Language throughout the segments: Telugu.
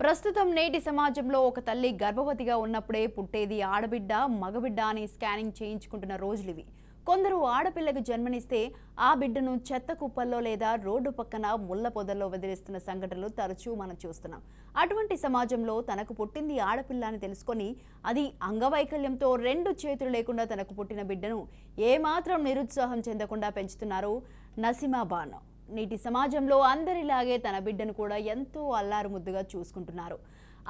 ప్రస్తుతం నేటి సమాజంలో ఒక తల్లి గర్భవతిగా ఉన్నప్పుడే పుట్టేది ఆడబిడ్డ మగబిడ్డ అని స్కానింగ్ చేయించుకుంటున్న రోజులివి. కొందరు ఆడపిల్లకు జన్మనిస్తే ఆ బిడ్డను చెత్త కుప్పల్లో లేదా రోడ్డు పక్కన ముళ్ళ పొదల్లో వదిలేస్తున్న సంఘటనలు తరచూ మనం చూస్తున్నాం. అటువంటి సమాజంలో తనకు పుట్టింది ఆడపిల్ల అని తెలుసుకొని అది అంగవైకల్యంతో రెండు చేతులు లేకుండా తనకు పుట్టిన బిడ్డను ఏమాత్రం నిరుత్సాహం చెందకుండా పెంచుతున్నారు నసీమా బాను. నేటి సమాజంలో అందరిలాగే తన బిడ్డను కూడా ఎంతో అల్లారు ముద్దుగా చూసుకుంటున్నారు.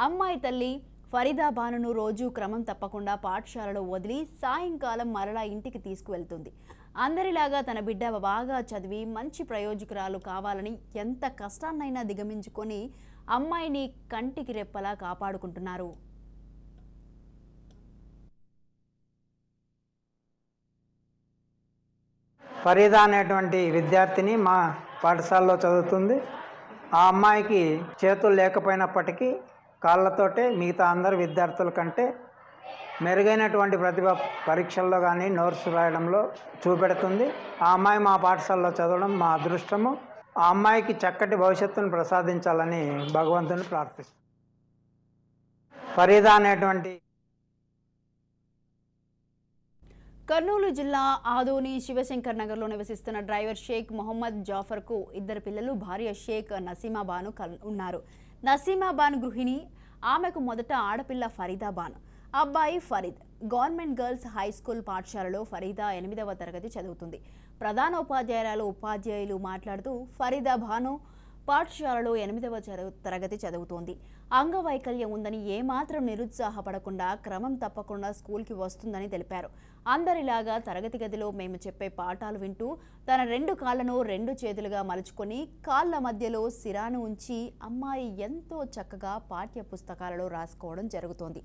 అమ్మాయి తల్లి ఫరీదా బానును రోజు క్రమం తప్పకుండా పాఠశాలలో వదిలి సాయంకాలం మరలా ఇంటికి తీసుకువెళ్తుంది. అందరిలాగా తన బిడ్డ బాగా చదివి మంచి ప్రయోజకురాలు కావాలని ఎంత కష్టాన్నైనా దిగమించుకొని అమ్మాయిని కంటికి రెప్పలా కాపాడుకుంటున్నారు. ఫరీదా అనేటువంటి విద్యార్థిని మా పాఠశాలలో చదువుతుంది. ఆ అమ్మాయికి చేతులు లేకపోయినప్పటికీ కాళ్ళతోటే మిగతా అందరు విద్యార్థుల కంటే మెరుగైనటువంటి ప్రతిభ పరీక్షల్లో కానీ నోట్స్ రాయడంలో చూపెడుతుంది. ఆ అమ్మాయి మా పాఠశాలలో చదవడం మా అదృష్టము. ఆ అమ్మాయికి చక్కటి భవిష్యత్తును ప్రసాదించాలని భగవంతుని ప్రార్థిస్తాం. ఫరీదా అనేటువంటి కర్నూలు జిల్లా ఆదోని శివశంకర్ నగర్లో నివసిస్తున్న డ్రైవర్ షేక్ మొహమ్మద్ జాఫర్కు ఇద్దరు పిల్లలు, భార్య షేక్ నసీమా బాను ఉన్నారు. నసీమా బాను గృహిణి. ఆమెకు మొదట ఆడపిల్ల ఫరీదా బాను, అబ్బాయి Farid. Government girls high school పాఠశాలలో ఫరీదా 8వ తరగతి చదువుతుంది. ప్రధానోపాధ్యాయురాలు ఉపాధ్యాయులు మాట్లాడుతూ ఫరీదా బాను పాఠశాలలో 8వ తరగతి చదువుతోంది. అంగవైకల్యం ఉందని ఏమాత్రం నిరుత్సాహపడకుండా క్రమం తప్పకుండా స్కూల్కి వస్తుందని తెలిపారు. అందరిలాగా తరగతి గదిలో మేము చెప్పే పాఠాలు వింటూ తన 2 కాళ్లను 2 చేతులుగా మలుచుకొని కాళ్ల మధ్యలో సిరాను ఉంచి అమ్మాయి ఎంతో చక్కగా పాఠ్య పుస్తకాలలో రాసుకోవడం జరుగుతోంది.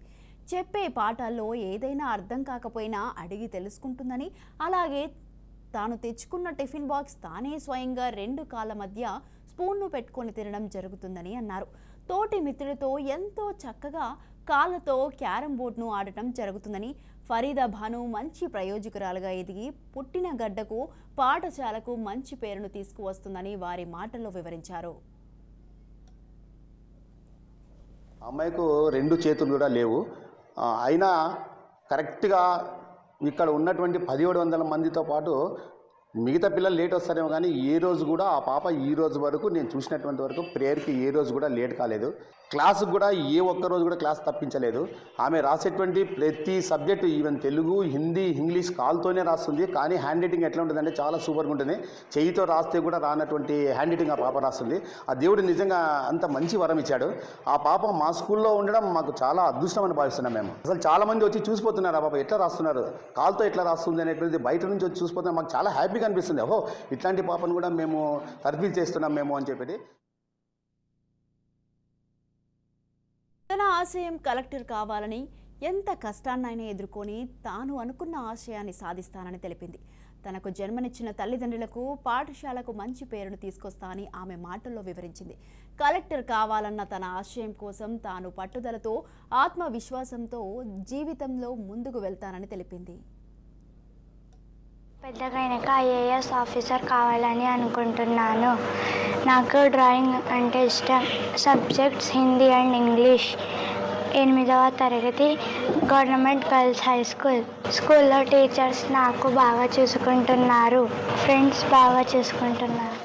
చెప్పే పాఠాల్లో ఏదైనా అర్థం కాకపోయినా అడిగి తెలుసుకుంటుందని, అలాగే తాను తెచ్చుకున్న టిఫిన్ బాక్స్ తానే స్వయంగా 2 కాళ్ల మధ్య స్పూన్ను పెట్టుకొని తినడం జరుగుతుందని అన్నారు. తోటి మిత్రులతో ఎంతో చక్కగా కాళ్ళతో క్యారం బోర్డును ఆడటం జరుగుతుందని, ఫరీదా బాను మంచి ప్రయోజకురాలుగా ఎదిగి పుట్టిన గడ్డకు పాఠశాలకు మంచి పేరును తీసుకువస్తుందని వారి మాటల్లో వివరించారు. అమ్మాయికు 2 చేతులు కూడా లేవు. అయినా కరెక్ట్గా ఇక్కడ ఉన్నటువంటి 1700 మందితో పాటు మిగతా పిల్లలు లేట్ వస్తారేమో కానీ ఏ రోజు కూడా ఆ పాప ఈ రోజు వరకు నేను చూసినటువంటి వరకు ప్రేయర్కి ఏ రోజు కూడా లేట్ కాలేదు. క్లాసుకు కూడా ఏ ఒక్క రోజు కూడా క్లాస్ తప్పించలేదు. ఆమె రాసేటువంటి ప్రతి subject even Telugu, Hindi, English కాల్తోనే రాస్తుంది. కానీ హ్యాండ్ రైటింగ్ ఎట్లా ఉంటుందంటే చాలా సూపర్గా ఉంటుంది. చెయ్యితో రాస్తే కూడా రానటువంటి హ్యాండ్ రైటింగ్ ఆ పాప రాస్తుంది. ఆ దేవుడు నిజంగా అంత మంచి వరం ఇచ్చాడు. ఆ పాప మా స్కూల్లో ఉండడం మాకు చాలా అదృష్టం అని భావిస్తున్నాం మేము. అసలు చాలామంది వచ్చి చూసిపోతున్నారు ఆ పాప ఎట్లా రాస్తున్నారు, కాల్తో ఎట్లా రాస్తుంది అనేటువంటిది బయట నుంచి వచ్చి చూసిపోతున్నారు. మాకు చాలా హ్యాపీగా అనిపిస్తుంది. ఓహో, ఇట్లాంటి పాపను కూడా మేము తర్ఫీదు చేస్తున్నాం మేము అని చెప్పి. తన ఆశయం కలెక్టర్ కావాలని ఎంత కష్టాన్నైనా ఎదుర్కొని తాను అనుకున్న ఆశయాన్ని సాధిస్తానని తెలిపింది. తనకు జన్మనిచ్చిన తల్లిదండ్రులకు, పాఠశాలకు మంచి పేరును తీసుకొస్తా అని ఆమె మాటల్లో వివరించింది. కలెక్టర్ కావాలన్న తన ఆశయం కోసం తాను పట్టుదలతో, ఆత్మవిశ్వాసంతో జీవితంలో ముందుకు వెళ్తానని తెలిపింది. పెద్దగైనాక ఐఏఎస్ ఆఫీసర్ కావాలని అనుకుంటున్నాను. నాకు డ్రాయింగ్ అంటే ఇష్టం. Subjects Hindi and English. 8వ తరగతి గవర్నమెంట్ గర్ల్స్ హై స్కూల్. స్కూల్లో టీచర్స్ నాకు బాగా చూసుకుంటున్నారు. ఫ్రెండ్స్ బాగా చూసుకుంటున్నారు.